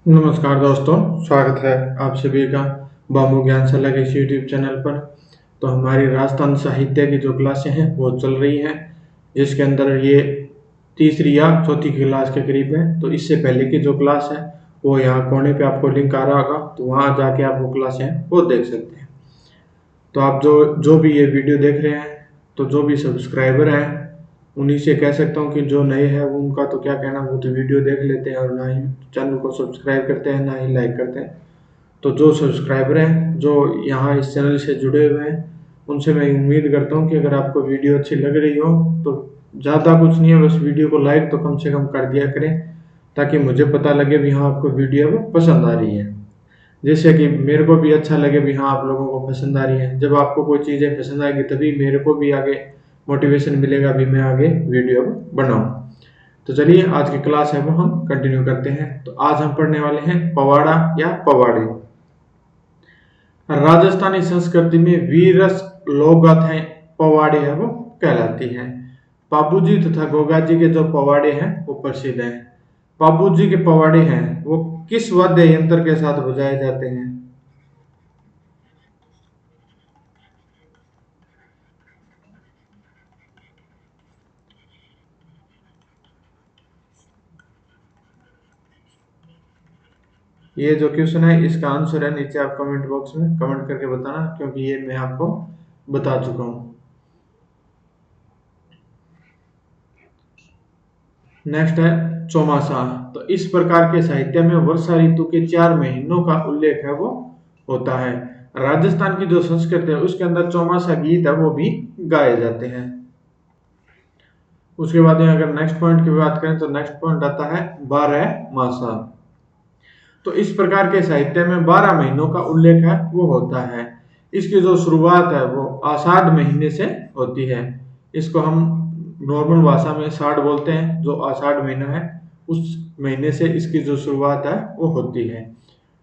नमस्कार दोस्तों, स्वागत है आप सभी का बाबू ज्ञानशाला के इस यूट्यूब चैनल पर। तो हमारी राजस्थान साहित्य की जो क्लासें हैं वो चल रही हैं, जिसके अंदर ये तीसरी या चौथी क्लास के करीब है। तो इससे पहले की जो क्लास है वो यहाँ कोने पे आपको लिंक आ रहा होगा, तो वहाँ जाके आप वो क्लासें हैं वो देख सकते हैं। तो आप जो जो भी ये वीडियो देख रहे हैं, तो जो भी सब्सक्राइबर हैं उन्हीं से कह सकता हूँ कि जो नए हैं वो उनका तो क्या कहना, वो तो वीडियो देख लेते हैं और ना ही चैनल को सब्सक्राइब करते हैं ना ही लाइक करते हैं। तो जो सब्सक्राइबर हैं जो यहाँ इस चैनल से जुड़े हुए हैं, उनसे मैं उम्मीद करता हूँ कि अगर आपको वीडियो अच्छी लग रही हो तो ज़्यादा कुछ नहीं है, बस वीडियो को लाइक तो कम से कम कर दिया करें, ताकि मुझे पता लगे भी हाँ आपको वीडियो वो पसंद आ रही है। जैसे कि मेरे को भी अच्छा लगे भी हाँ आप लोगों को पसंद आ रही है। जब आपको कोई चीज़ें पसंद आएगी तभी मेरे को भी आगे मोटिवेशन मिलेगा भी मैं आगे वीडियो बनाऊँ। तो चलिए आज की क्लास है वो हम कंटिन्यू करते हैं। तो आज हम पढ़ने वाले हैं पवाड़ा या पवाड़े। राजस्थानी संस्कृति में वीरस लोक गाथाएं पवाड़े है वो कहलाती हैं। पापूजी तथा गोगा जी के जो पवाड़े हैं वो प्रसिद्ध हैं। पापू जी के पवाड़े हैं वो किस वाद्य यंत्र के साथ बजाए जाते हैं? ये जो क्वेश्चन है इसका आंसर है नीचे आप कमेंट बॉक्स में कमेंट करके बताना, क्योंकि ये मैं आपको बता चुका हूँ। नेक्स्ट है चौमासा। तो इस प्रकार के साहित्य में वर्षा ऋतु के 4 महीनों का उल्लेख है वो होता है। राजस्थान की जो संस्कृति है उसके अंदर चौमासा गीत है वो भी गाए जाते हैं। उसके बाद में अगर नेक्स्ट पॉइंट की बात करें तो नेक्स्ट पॉइंट आता है 12 मासा। तो इस प्रकार के साहित्य में 12 महीनों का उल्लेख है वो होता है। इसकी जो शुरुआत है वो आषाढ़ महीने से होती है। इसको हम नॉर्मल भाषा में साढ़ बोलते हैं। जो आषाढ़ महीना है उस महीने से इसकी जो शुरुआत है वो होती है।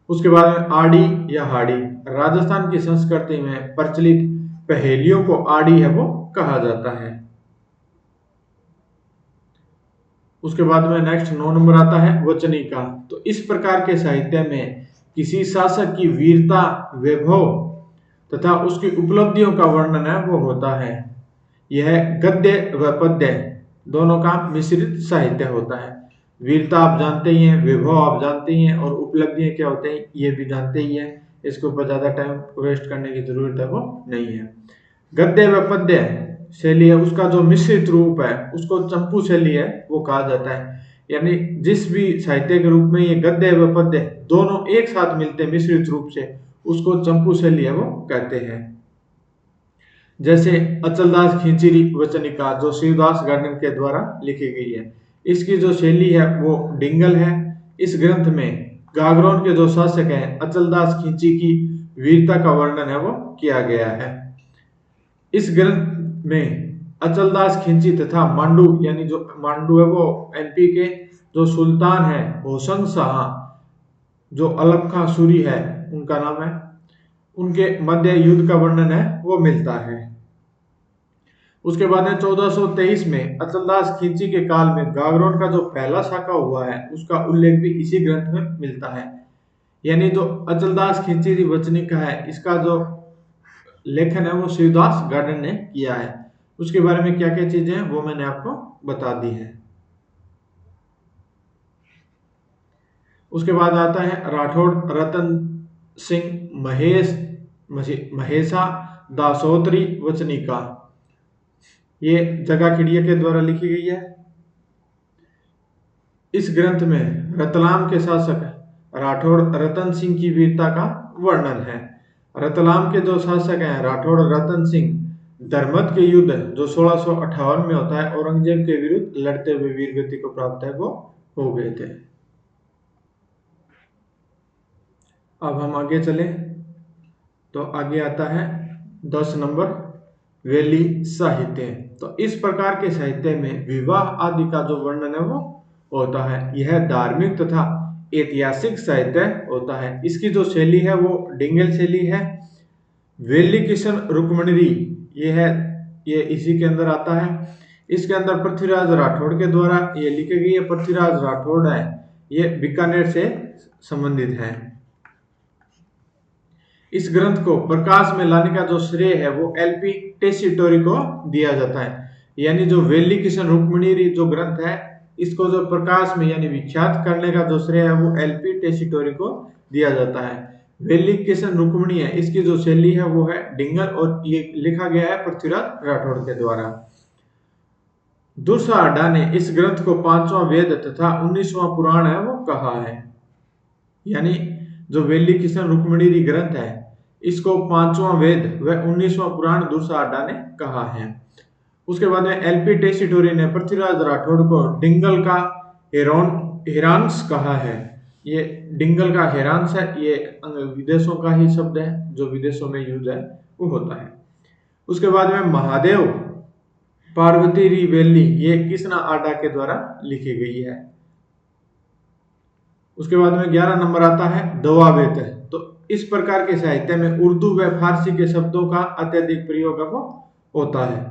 उसके बाद में आड़ी या हाड़ी। राजस्थान की संस्कृति में प्रचलित पहेलियों को आड़ी है वो कहा जाता है। उसके बाद में नेक्स्ट 9 नंबर आता है वचनी का। तो इस प्रकार के साहित्य में किसी शासक की वीरता, वैभव तथा उसकी उपलब्धियों का वर्णन है वो होता है। यह गद्य व पद्य दोनों का मिश्रित साहित्य होता है। वीरता आप जानते ही हैं, वैभव आप जानते ही हैं, और उपलब्धियां क्या होते हैं ये भी जानते ही हैं। इसके ऊपर ज्यादा टाइम वेस्ट करने की जरूरत है वो नहीं है। गद्य व पद्य शैली है उसका जो मिश्रित रूप है उसको चंपू शैली है वो कहा जाता है। यानी जिस भी साहित्य के रूप में ये गद्य व पद्य दोनों एक साथ मिलते हैं मिश्रित रूप से, उसको चंपू शैली है वो कहते हैं। जैसे अचलदास खींचीरी वचनिका जो शिवदास गार्डन के द्वारा लिखी गई है, इसकी जो शैली है वो डिंगल है। इस ग्रंथ में गागरोन के जो शासक हैं अचलदास खींची की वीरता का वर्णन है वो किया गया है। इस ग्रंथ में अचलदास खिंची तथा मांडू, यानी जो मांडू है वो एमपी के जो सुल्तान है होशंग शाह, जो अलग खां सूरी है उनका नाम है, उनके मध्य युद्ध का वर्णन है वो मिलता है। उसके बाद में 1423 में अचलदास खिंची के काल में गागरोन का जो पहला शाखा हुआ है उसका उल्लेख भी इसी ग्रंथ में मिलता है। यानी जो अचलदास खिंची वचनिक है इसका जो लेखन है वो शिवदास गार्डन ने किया है। उसके बारे में क्या क्या चीजें हैं वो मैंने आपको बता दी है। उसके बाद आता है राठौड़ रतन सिंह महेशा दासोत्री वचनिका। ये जगह खिड़िया के द्वारा लिखी गई है। इस ग्रंथ में रतलाम के शासक राठौड़ रतन सिंह की वीरता का वर्णन है। रतलाम के जो शासक हैं राठौड़ रतन सिंह, धर्मत के युद्ध जो 1658 में होता है औरंगजेब के विरुद्ध लड़ते हुए वीरगति को प्राप्त है वो हो गए थे। अब हम आगे चले तो आगे आता है 10 नंबर वैली साहित्य। तो इस प्रकार के साहित्य में विवाह आदि का जो वर्णन है वो होता है। यह धार्मिक तथा ऐतिहासिक साहित्य होता है। इसकी जो शैली है वो डिंगल शैली है। वेली किशन रुक्मणी ये है, ये इसी के अंदर आता है। इसके अंदर पृथ्वीराज राठौड़ के द्वारा ये लिखी गई है। पृथ्वीराज राठौड़ है ये बीकानेर से संबंधित है। इस ग्रंथ को प्रकाश में लाने का जो श्रेय है वो एलपी टेसीटोरी को दिया जाता है। यानी जो वेली किशन रुक्मिणी जो ग्रंथ है, इसको जो प्रकाश में यानी विख्यात करने का जो श्रेय है वो एलपी टेसीटोरी को दिया जाता है। वेली किशन रुक्मिणी है, इसकी जो शैली है वो है डिंगल, और ये लिखा गया है पृथ्वीराज राठौड़ के द्वारा। दुर्साहडा ने इस ग्रंथ को 5वां वेद तथा 19वां पुराण है वो कहा है। यानी जो वेली किशन रुक्मिणी ग्रंथ है, इसको 5वां वेद व 19वां पुराण दुर्साहडा ने कहा है। उसके बाद में एलपी टेसीटोरी ने पृथ्वीराज राठौड़ को डिंगल का हेरांस कहा है। ये डिंगल का हेरांस है, ये विदेशों का ही शब्द है, जो विदेशों में यूज है वो होता है। उसके बाद में महादेव पार्वती री वेली, ये कृष्णा आडा के द्वारा लिखी गई है। उसके बाद में 11 नंबर आता है दवावेत। तो इस प्रकार के साहित्य में उर्दू व फारसी के शब्दों का अत्यधिक प्रयोग होता है।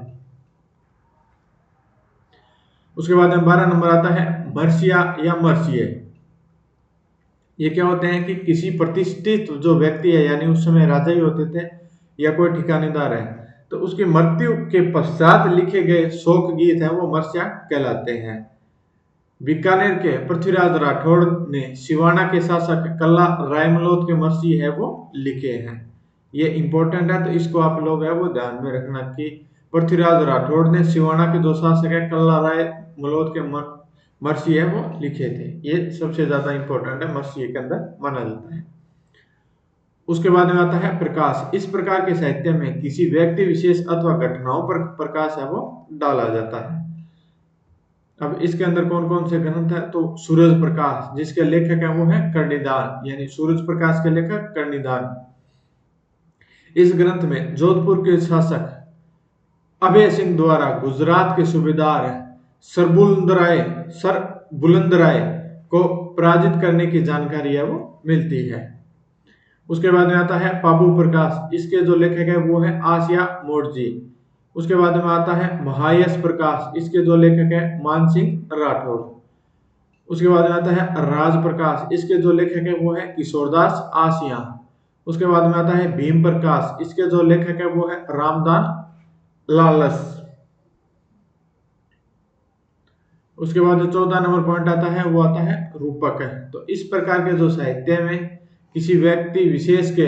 उसके बाद में 12 नंबर आता है मर्सिया या मर्सिये। ये क्या होते हैं कि किसी प्रतिष्ठित जो व्यक्ति है, यानी उस समय राजा ही होते थे या कोई ठिकानेदार है, तो उसकी मृत्यु के पश्चात लिखे गए शोक गीत हैं वो मर्सिया कहलाते हैं। बीकानेर के पृथ्वीराज राठौड़ ने सिवाना के शासक कल्ला रायमलोत के मर्सी है वो लिखे हैं। ये इंपॉर्टेंट है, तो इसको आप लोग है वो ध्यान में रखना कि पृथ्वीराज राठौड़ ने सिवाना के जो शासक है कल्ला रायमलोत के मर्सी है वो लिखे थे। ये सबसे ज्यादा इंपॉर्टेंट है, मर्सी के अंदर माना जाता है। उसके बाद में आता है प्रकाश। इस प्रकार के साहित्य में किसी व्यक्ति विशेष अथवा घटनाओं पर प्रकाश है वो डाला जाता है। अब इसके अंदर कौन कौन से ग्रंथ है, तो सूरज प्रकाश, जिसके लेखक है वो है कर्णिदान, यानी सूरज प्रकाश के लेखक कर्णिदान। इस ग्रंथ में जोधपुर के शासक अभय सिंह द्वारा गुजरात के सूबेदार सर बुलंदराय को पराजित करने की जानकारी है वो मिलती है। उसके बाद में आता है पाबू प्रकाश, इसके जो लेखक है वो है आसिया मोड़जी। उसके बाद में आता है महायश प्रकाश, इसके जो लेखक है मानसिंह राठौड़। उसके बाद में आता है राज प्रकाश, इसके जो लेखक है वो है किशोरदास आसिया। उसके बाद में आता है भीम प्रकाश, इसके जो लेखक है वो है रामदान लालस। उसके बाद जो 14 नंबर पॉइंट आता है वो आता है रूपक है। तो इस प्रकार के जो साहित्य में किसी व्यक्ति विशेष के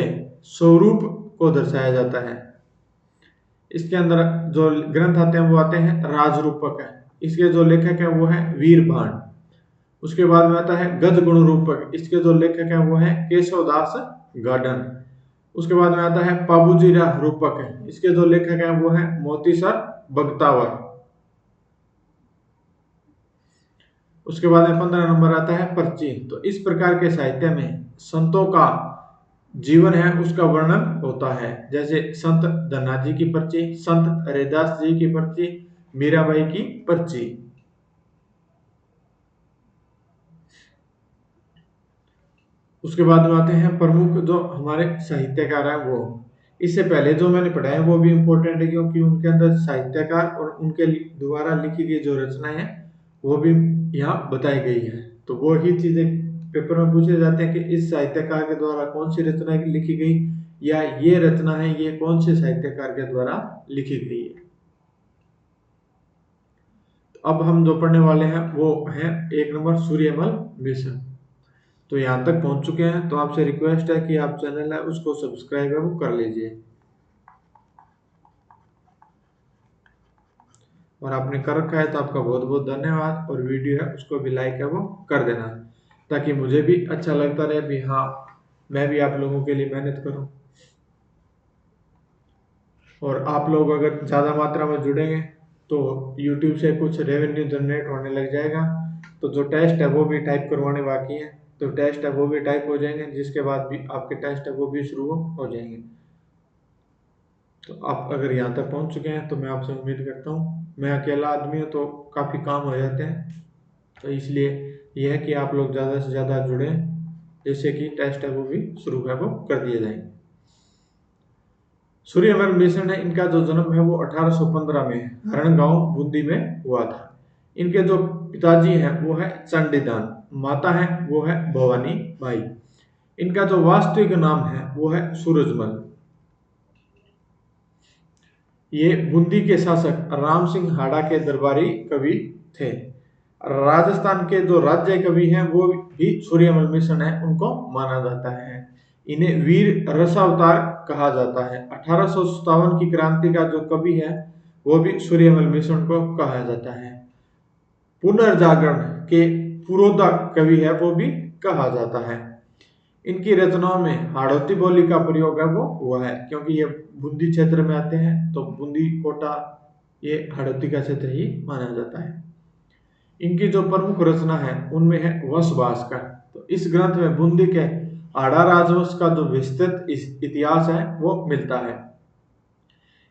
स्वरूप को दर्शाया जाता है। इसके अंदर जो ग्रंथ आते हैं वो आते हैं राजरूपक है, इसके जो लेखक है वो है वीरभान। उसके बाद में आता है गज गुण रूपक, इसके जो लेखक है वो है केशवदास गार्डन। उसके बाद में आता है पाबूजीरा रूपक है, इसके जो लेखक है वो है मोतीसर बगतावर। उसके बाद में 15 नंबर आता है पर्ची। तो इस प्रकार के साहित्य में संतों का जीवन है उसका वर्णन होता है, जैसे संत धन्ना जी की पर्ची, संत हरिदास जी की पर्ची, मीराबाई की पर्ची। उसके बाद में आते हैं प्रमुख जो हमारे साहित्यकार हैं वो। इससे पहले जो मैंने पढ़ाया वो भी इम्पोर्टेंट है, क्योंकि उनके अंदर साहित्यकार और उनके द्वारा लिखी गई जो रचनाएं हैं वो भी यहाँ बताई गई है। तो वो ही चीजें पेपर में पूछे जाते हैं कि इस साहित्यकार के द्वारा कौन सी रचना लिखी गई, या ये रचना है ये कौन से साहित्यकार के द्वारा लिखी गई है। तो अब हम जो पढ़ने वाले हैं वो है 1 नंबर सूर्यमल मिशन। तो यहाँ तक पहुंच चुके हैं, तो आपसे रिक्वेस्ट है कि आप चैनल है उसको सब्सक्राइब है वो कर लीजिए, और आपने कर रखा है तो आपका बहुत बहुत धन्यवाद। और वीडियो है उसको भी लाइक है वो कर देना, ताकि मुझे भी अच्छा लगता रहे भी हाँ मैं भी आप लोगों के लिए मेहनत करूं। और आप लोग अगर ज़्यादा मात्रा में जुड़ेंगे तो YouTube से कुछ रेवेन्यू जनरेट होने लग जाएगा। तो जो टेस्ट है वो भी टाइप करवाने बाकी है, तो टेस्ट है वो भी टाइप हो जाएंगे, जिसके बाद भी आपके टेस्ट है वो भी शुरू हो जाएंगे। तो आप अगर यहाँ तक पहुँच चुके हैं तो मैं आपसे उम्मीद करता हूँ, मैं अकेला आदमी हूँ तो काफ़ी काम हो जाते हैं, तो इसलिए यह है कि आप लोग ज़्यादा से ज़्यादा जुड़ें, जैसे कि टेस्ट है वो भी शुरू है वो कर दिए जाएंगे। सूर्यमल मिशन है, इनका जो जन्म है वो 1815 में हरण गांव बूंदी में हुआ था। इनके जो पिताजी हैं वो है चंडीदान। माता है वो है भवानी बाई। इनका जो वास्तविक नाम है वो है सूरजमल। ये बूंदी के शासक राम सिंह हाड़ा के दरबारी कवि थे। राजस्थान के जो राज्य कवि हैं वो भी सूर्यमल मिश्र है, उनको माना जाता है। इन्हें वीर रसावतार कहा जाता है। 1857 की क्रांति का जो कवि है वो भी सूर्यमल मिश्र को कहा जाता है। पुनर्जागरण के पुरोधा कवि है वो भी कहा जाता है। इनकी रचनाओं में हाड़ौती बोली का प्रयोग है वो हुआ है, क्योंकि ये बूंदी क्षेत्र में आते हैं तो बूंदी कोटा ये हाड़ौती का क्षेत्र ही माना जाता है। इनकी जो प्रमुख रचना है उनमें है वंश भास्कर। तो इस ग्रंथ में बूंदी के आड़ा राजवंश का जो विस्तृत इतिहास है वो मिलता है।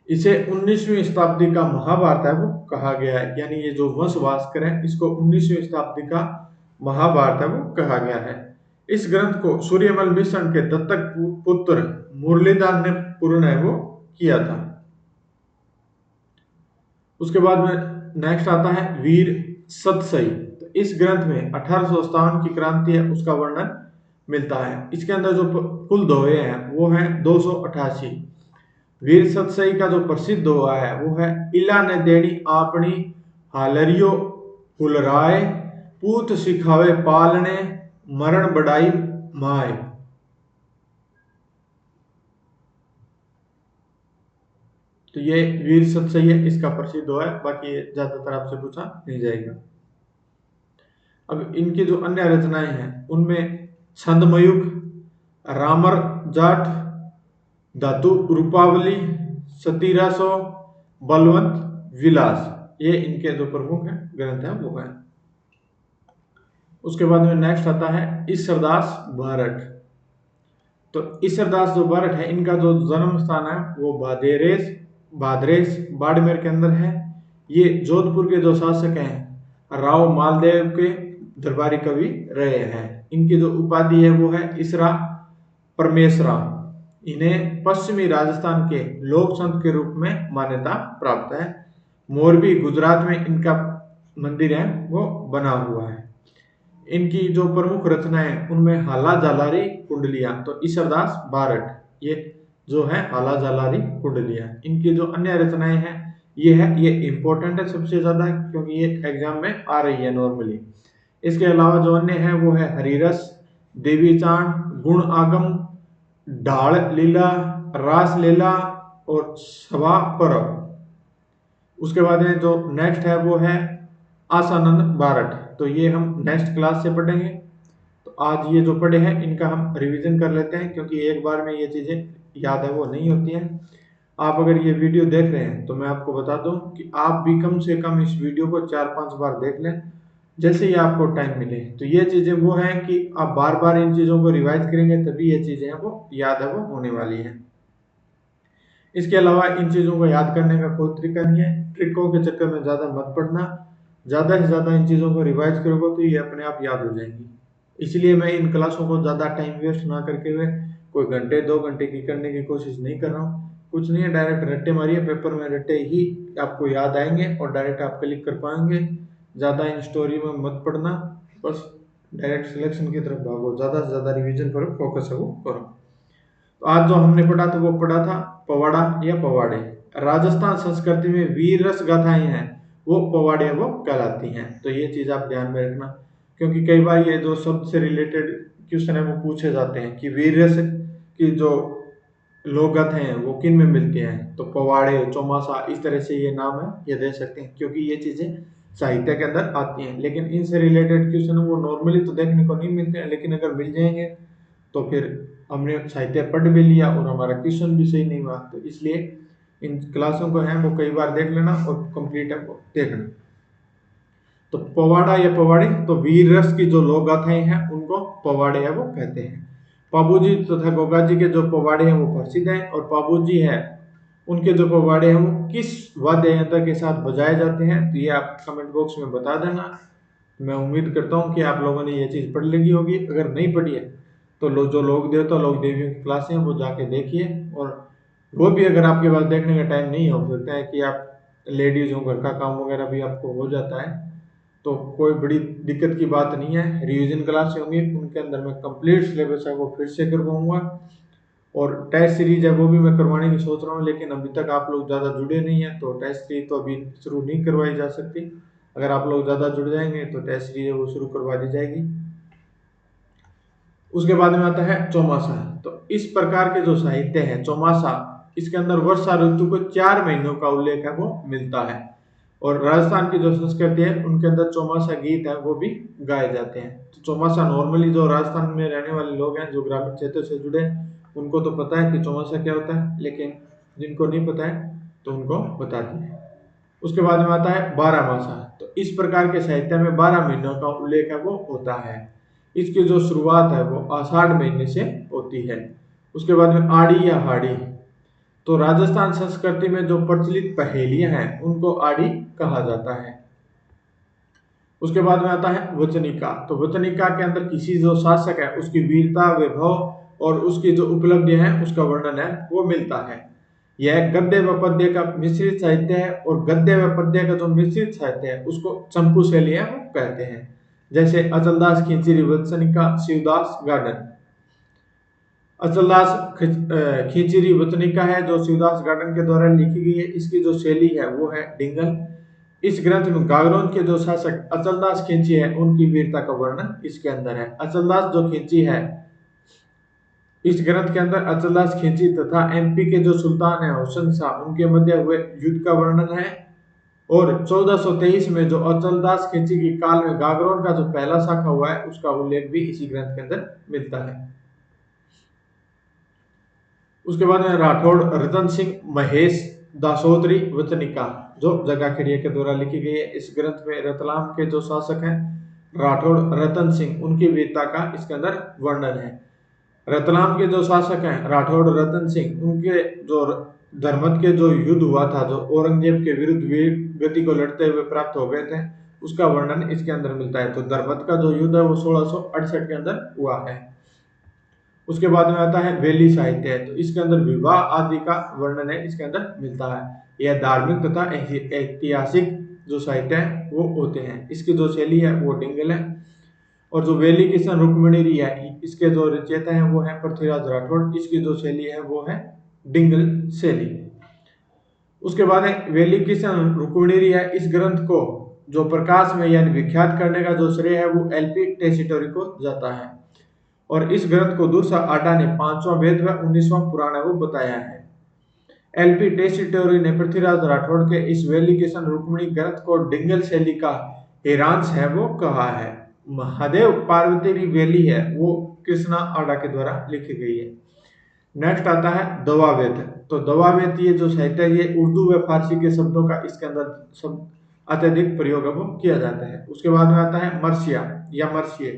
इसे 19वीं शताब्दी का महाभारत है वो कहा गया है, यानी ये जो वंश भास्कर है इसको 19वीं शताब्दी का महाभारत है वो कहा गया है। इस ग्रंथ को सूर्यमल मिश्र के दत्तक पुत्र मुरलीधर ने पूर्ण है वो किया था। उसके बाद में नेक्स्ट आता है वीर सतसई। तो इस ग्रंथ में 1857 की क्रांति है उसका वर्णन मिलता है। इसके अंदर जो कुल दोहे हैं वो है 288। वीर सतसई का जो प्रसिद्ध दोहा है वो है इला ने देनी आपनी हालरियो हुलराय पूत सिखावे पालने मरण बढ़ाई माए। तो ये वीर सतसई है, इसका प्रसिद्ध दोहा है, बाकी ये ज्यादातर आपसे पूछा नहीं जाएगा। अब इनकी जो अन्य रचनाएं हैं उनमें छंदमयुग, रामर जाट, धातु रूपावली, सतीरासो, बलवंत विलास, ये इनके जो प्रमुख है ग्रंथ है वो है। उसके बाद में नेक्स्ट आता है ईश्वरदास बारठ। तो ईश्वरदास जो बारठ है इनका जो जन्म स्थान है वो भादरेस बाड़मेर के अंदर है। ये जोधपुर के जो शासक हैं राव मालदेव के दरबारी कवि रहे हैं। इनकी जो उपाधि है वो है इसरा परमेशरा। इन्हें पश्चिमी राजस्थान के लोक संत के रूप में मान्यता प्राप्त है। मोरबी गुजरात में इनका मंदिर है वो बना हुआ है। इनकी जो प्रमुख रचनाएं हैं उनमें हाला जालारी कुंडलियां। तो ईश्वरदास बारठ ये जो है हाला जालारी कुंडलियां। इनकी जो अन्य रचनाएं हैं ये इंपॉर्टेंट है सबसे ज्यादा, क्योंकि ये एग्जाम में आ रही है नॉर्मली। इसके अलावा जो अन्य है वो है हरिरस, देवी चांद, गुण आगम, ढाल लीला, रास लीला और सभा परब। उसके बाद में जो नेक्स्ट है वो है आसानंद बारठ। तो ये हम नेक्स्ट क्लास से पढ़ेंगे। तो आज ये जो पढ़े हैं इनका हम रिवीजन कर लेते हैं, क्योंकि एक बार में ये चीज़ें याद है वो नहीं होती हैं। आप अगर ये वीडियो देख रहे हैं तो मैं आपको बता दूं कि आप भी कम से कम इस वीडियो को 4-5 बार देख लें जैसे ही आपको टाइम मिले। तो ये चीज़ें वो हैं कि आप बार बार इन चीज़ों को रिवाइज करेंगे तभी ये चीज़ें हैं वो याद है वो होने वाली हैं। इसके अलावा इन चीज़ों को याद करने का कोई तरीका नहीं है। ट्रिकों के चक्कर में ज़्यादा मत पड़ना, ज़्यादा से ज़्यादा इन चीज़ों को रिवाइज करोगे तो ये अपने आप याद हो जाएंगी। इसलिए मैं इन क्लासों को ज़्यादा टाइम वेस्ट ना करके हुए कोई घंटे 2 घंटे की करने की कोशिश नहीं कर रहा हूँ। कुछ नहीं है, डायरेक्ट रट्टे मारिए, पेपर में रट्टे ही आपको याद आएंगे और डायरेक्ट आप क्लिक कर पाएंगे। ज़्यादा इन स्टोरी में मत पढ़ना, बस डायरेक्ट सिलेक्शन की तरफ भागो, ज़्यादा से ज़्यादा रिविजन पर फोकस है वो करो। तो आज जो हमने पढ़ा था वो पढ़ा था पवाड़ा या पवाड़े। राजस्थान संस्कृति में वीर रस गाथाएं हैं वो पवाड़े वो कहलाती हैं। तो ये चीज आप ध्यान में रखना, क्योंकि कई बार ये जो शब्द से रिलेटेड क्वेश्चन है वो पूछे जाते हैं कि वीर रस की जो लोक गाथाएं हैं वो किन में मिलती हैं। तो पवाड़े, चौमासा, इस तरह से ये नाम है ये दे सकते हैं, क्योंकि ये चीजें साहित्य के अंदर आती हैं। लेकिन इनसे रिलेटेड क्वेश्चन वो नॉर्मली तो देखने को नहीं मिलते हैं, लेकिन अगर मिल जाएंगे तो फिर हमने साहित्य पढ़ भी लिया और हमारा क्वेश्चन भी सही नहीं हुआ। तो इसलिए इन क्लासों को है वो कई बार देख लेना और कंप्लीट है वो देखना। तो पवाड़ा या पवाड़े, तो वीर रस की जो लोक गाथाएं हैं उनको पवाड़े है वो कहते हैं। पाबूजी तथा गोगा जी के जो पवाड़े हैं वो प्रसिद्ध हैं, और पाबूजी है उनके जो पवाड़े हैं वो किस वाद्य यंत्र के साथ बजाए जाते हैं तो ये आप कमेंट बॉक्स में बता देना। मैं उम्मीद करता हूँ कि आप लोगों ने ये चीज़ पढ़ ली होगी। अगर नहीं पढ़ी है तो जो लोक देवता लोक देवियों की क्लासें हैं वो जाके देखिए। और वो भी अगर आपके पास देखने का टाइम नहीं हो सकता है कि आप लेडीज हो, घर का काम वगैरह भी आपको हो जाता है, तो कोई बड़ी दिक्कत की बात नहीं है। रिवीजन क्लास होंगी, उनके अंदर मैं कंप्लीट सिलेबस है वो फिर से करवाऊंगा, और टेस्ट सीरीज है वो भी मैं करवाने की सोच रहा हूँ, लेकिन अभी तक आप लोग ज़्यादा जुड़े नहीं हैं तो टेस्ट सीरीज तो अभी शुरू नहीं करवाई जा सकती। अगर आप लोग ज़्यादा जुड़ जाएंगे तो टेस्ट सीरीज है वो शुरू करवा दी जाएगी। उसके बाद में आता है चौमासा। तो इस प्रकार के जो साहित्य है चौमासा, इसके अंदर वर्षा ऋतु को 4 महीनों का उल्लेख है वो मिलता है, और राजस्थान की जो संस्कृति है उनके अंदर चौमासा गीत है वो भी गाए जाते हैं। तो चौमासा नॉर्मली जो राजस्थान में रहने वाले लोग हैं जो ग्रामीण क्षेत्र से जुड़े उनको तो पता है कि चौमासा क्या होता है, लेकिन जिनको नहीं पता है तो उनको बता दें। उसके बाद में आता है 12 मासा। तो इस प्रकार के साहित्य में 12 महीनों का उल्लेख है वो होता है। इसकी जो शुरुआत है वो आषाढ़ महीने से होती है। उसके बाद में आड़ी या हाड़ी। तो राजस्थान संस्कृति में जो प्रचलित पहेलियां हैं उनको आड़ी कहा जाता है। उसके बाद में आता है वचनिका। तो वचनिका के अंदर किसी जो शासक है उसकी वीरता, वैभव और उसकी जो उपलब्धि है उसका वर्णन है वो मिलता है। यह गद्य व पद्य का मिश्रित साहित्य है, और गद्य व पद्य का जो मिश्रित साहित्य है उसको चंपू शैली है वो कहते हैं। जैसे अचलदास खिंचीरी वचनिका, शिवदास गार्डन। अचलदास खिंचीरी वचनिका है जो शिवदास गार्डन के द्वारा लिखी गई है। इसकी जो शैली है वो है डिंगल। इस ग्रंथ में गागरोन के जो शासक अचलदास खिंची है उनकी वीरता का वर्णन इसके अंदर है। अचलदास जो खिंची है, इस ग्रंथ के अंदर अचलदास खिंची तथा एमपी के जो सुल्तान है हुसैन शाह उनके मध्य हुए युद्ध का वर्णन है। और 1423 में जो अचलदास खिंची के काल में गागरोन का जो पहला शाखा हुआ है उसका उल्लेख भी इसी ग्रंथ के अंदर मिलता है। उसके बाद में राठौड़ रतन सिंह महेश दासोदरी वचनिका जो जगा खड़िया के द्वारा लिखी गई है। इस ग्रंथ में रतलाम के जो शासक हैं राठौड़ रतन सिंह उनकी वीरता का इसके अंदर वर्णन है। रतलाम के जो शासक हैं राठौड़ रतन सिंह, उनके जो धर्मत के जो युद्ध हुआ था जो औरंगजेब के विरुद्ध वीर गति को लड़ते हुए प्राप्त हो गए थे उसका वर्णन इसके अंदर मिलता है। तो धर्मत का जो युद्ध है वो 1668 के अंदर हुआ है। उसके बाद में आता है वैली साहित्य है। तो इसके अंदर विवाह आदि का वर्णन है इसके अंदर मिलता है। यह धार्मिक तथा ऐतिहासिक जो साहित्य है वो होते हैं। इसकी जो शैली है वो डिंगल है। और जो वैली किशन रुक्मिणी है इसके जो रचयिता है वो है पृथ्वीराज राठौड़। इसकी जो शैली है वो है डिंगल शैली। उसके बाद है वैली किशन रुक्मिणी है। इस ग्रंथ को जो प्रकाश में यानी विख्यात करने का जो श्रेय है वो एलपी टेसिटोरी को जाता है। और इस ग्रंथ को दूसरा आडा ने 5वां वेद व 19वां पुराण है वो बताया है। एलपी टेसिटोरी ने पृथ्वीराज राठौड़ के इस वैली किशन रुक्मिणी ग्रंथ को डिंगल शैली का हेरांश है वो कहा है। महादेव पार्वती वैली है वो कृष्णा आडा के द्वारा लिखी गई है। नेक्स्ट आता है दवावेद। तो दवावेद ये जो साहित्य है ये उर्दू व फारसी के शब्दों का इसके अंदर सब अत्यधिक प्रयोग वो किया जाता है। उसके बाद में आता है मर्सिया या मर्सिये।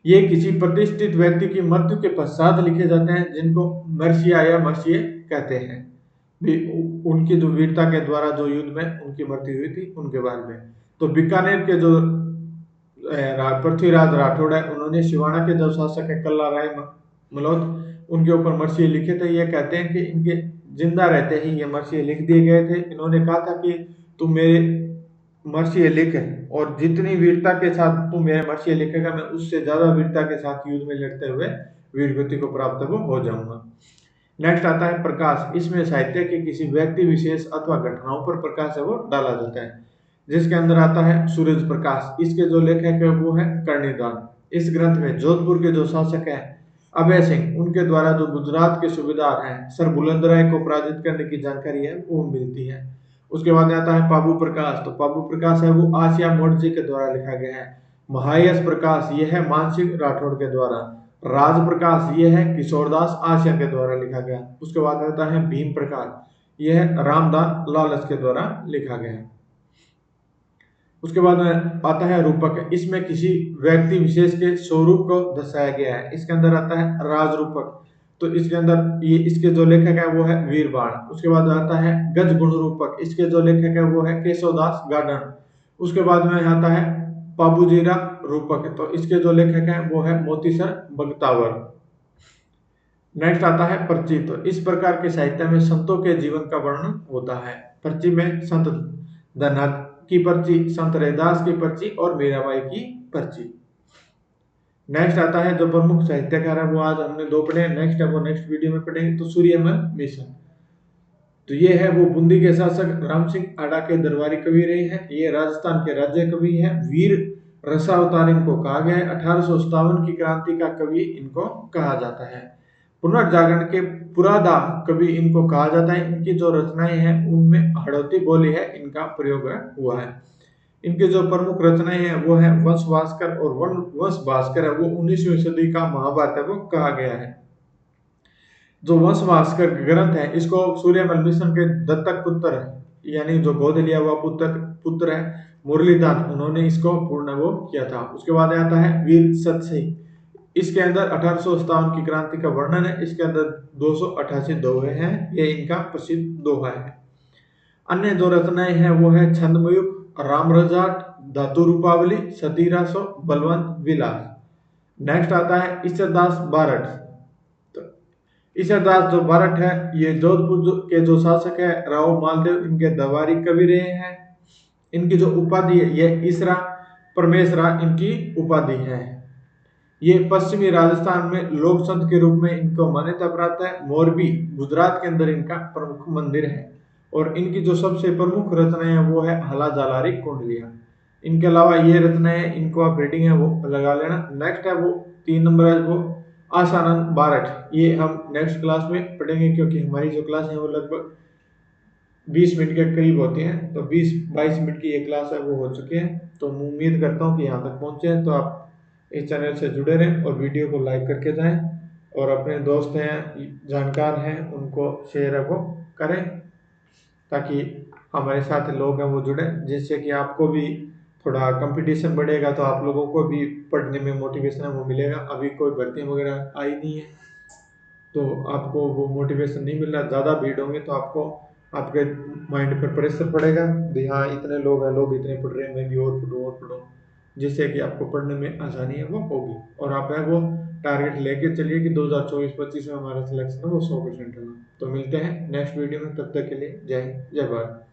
ये किसी प्रतिष्ठित व्यक्ति की मृत्यु के पश्चात लिखे जाते हैं जिनको मर्सिया या मर्सिये कहते हैं। उनकी जो वीरता के द्वारा जो युद्ध में उनकी मृत्यु हुई थी उनके बारे में। तो बीकानेर के जो पृथ्वीराज राठौड़ है उन्होंने सिवाना के जो शासक है कल्ला राय मलोद उनके ऊपर मर्सिये लिखे थे। ये कहते हैं कि इनके जिंदा रहते ही ये मर्सिये लिख दिए गए थे। इन्होंने कहा था कि तुम मेरे मर्सिये लिख, और जितनी वीरता के साथ तू मेरे मर्सिये लिखेगा मैं उससे ज्यादा वीरता के साथ युद्ध में लड़ते हुए वीरगति को प्राप्त हो जाऊंगा। नेक्स्ट आता है प्रकाश। इसमें साहित्य के किसी व्यक्ति विशेष अथवा घटनाओं पर प्रकाश है वो डाला जाता है। जिसके अंदर आता है सूरज प्रकाश। इसके जो लेखक है वो है कर्णिदान। इस ग्रंथ में जोधपुर के जो शासक है अभय सिंह उनके द्वारा जो गुजरात के सूबेदार हैं सर बुलंद राय को पराजित करने की जानकारी है वो मिलती है। उसके बाद आता है पाबू प्रकाश। तो पाबू प्रकाश है वो आसिया मोडजी के द्वारा लिखा गया है। महायस प्रकाश ये है मानसिंह राठौड़ के द्वारा। राज प्रकाश ये है किशोरदास आसिया के द्वारा लिखा गया। उसके बाद आता है भीम प्रकाश यह है रामदास लालच के द्वारा लिखा गया। उसके बाद में आता है रूपक। इसमें किसी व्यक्ति विशेष के स्वरूप को दर्शाया गया है। इसके अंदर आता है राज रूपक। तो इसके अंदर ये इसके जो लेखक है वो है वीरबाण। उसके बाद आता है गज गुण रूपक। इसके जो लेखक है वो है केशवदास गार्डन। उसके बाद में आता है पाबूजीरा रूपक। तो इसके जो लेखक है वो है मोतीसर बगतावर। नेक्स्ट आता है पर्ची। तो इस प्रकार के साहित्य में संतों के जीवन का वर्णन होता है। पर्ची में संत धननाथ की पर्ची, संत रैदास की पर्ची और मीराबाई की पर्ची। नेक्स्ट आता है जो प्रमुख साहित्यकार है, वो आज हमने 2 पढ़े। नेक्स्ट है वो नेक्स्ट वीडियो में पढ़ेंगे। तो सूर्यमल मिशन, तो ये है वो बूंदी के शासक राम सिंह आडा के दरबारी कवि रहे हैं। ये राजस्थान के राज्य कवि है। वीर रसावतार इनको कहा गया है। 1857 की क्रांति का कवि इनको कहा जाता है। पुनर्जागरण के पुरादा कवि इनको कहा जाता है। इनकी जो रचनाएं हैं उनमें हड़ौती बोली है इनका प्रयोग हुआ है। इनके जो प्रमुख रचनाएं हैं वो है वंश भास्कर, और वंश भास्कर है वो 19वीं सदी का महाभारत है वो कहा गया है। जो वंश भास्कर ग्रंथ है इसको सूर्यमल मिशन के दत्तक पुत्र यानी जो गोद लिया हुआ पुत्र है मुरलीधर, उन्होंने इसको पूर्ण वो किया था। उसके बाद आता है वीर सतसिंह, इसके अंदर 1857 की क्रांति का वर्णन है। इसके अंदर 288 दोहे हैं, ये इनका प्रसिद्ध दोहा है। अन्य जो रचनाएं हैं वो है छंदमयुग, राम रजाट, धातु रूपावली, सतीरासो, बलवंत विलास। नेक्स्ट आता है ईश्वरदास बारठ। तो ईश्वरदास जो बारठ है ये जोधपुर के जो शासक है राव मालदेव इनके दरबारी कवि रहे हैं। इनकी जो उपाधि है ये ईसरा परमेशरा इनकी उपाधि है। ये पश्चिमी राजस्थान में लोक संत के रूप में इनको मान्यता प्राप्त है। मोरबी गुजरात के अंदर इनका प्रमुख मंदिर है। और इनकी जो सबसे प्रमुख रचनाएं है वो है हला जालारी कुंडलियां। इनके अलावा ये रचनाएं इनको आप रेटिंग है वो लगा लेना। नेक्स्ट है वो 3 नंबर है वो आसानंद बारठ, ये हम नेक्स्ट क्लास में पढ़ेंगे क्योंकि हमारी जो क्लास है वो लगभग 20 मिनट के करीब होती हैं। तो 20-22 मिनट की ये क्लास है वो हो चुकी है। तो मैं उम्मीद करता हूँ कि यहाँ तक पहुँचे हैं। तो आप इस चैनल से जुड़े रहें और वीडियो को लाइक करके जाएं और अपने दोस्त हैं जानकार हैं उनको शेयर वो करें ताकि हमारे साथ लोग हैं वो जुड़े, जिससे कि आपको भी थोड़ा कंपटीशन बढ़ेगा तो आप लोगों को भी पढ़ने में मोटिवेशन है वो मिलेगा। अभी कोई भर्ती वगैरह आई नहीं है तो आपको वो मोटिवेशन नहीं मिल रहा। ज़्यादा भीड़ होंगे तो आपको आपके माइंड पर प्रेशर पड़ेगा, हाँ इतने लोग हैं, लोग इतने पढ़ रहे हैं, मैं भी और पढ़ूँ, जिससे कि आपको पढ़ने में आसानी है वो होगी। और आप है वो टारगेट लेके चलिए कि 2024-25 में हमारा सिलेक्शन है वो 100% होगा। तो मिलते हैं नेक्स्ट वीडियो में, तब तक के लिए जय हिंद जय भारत।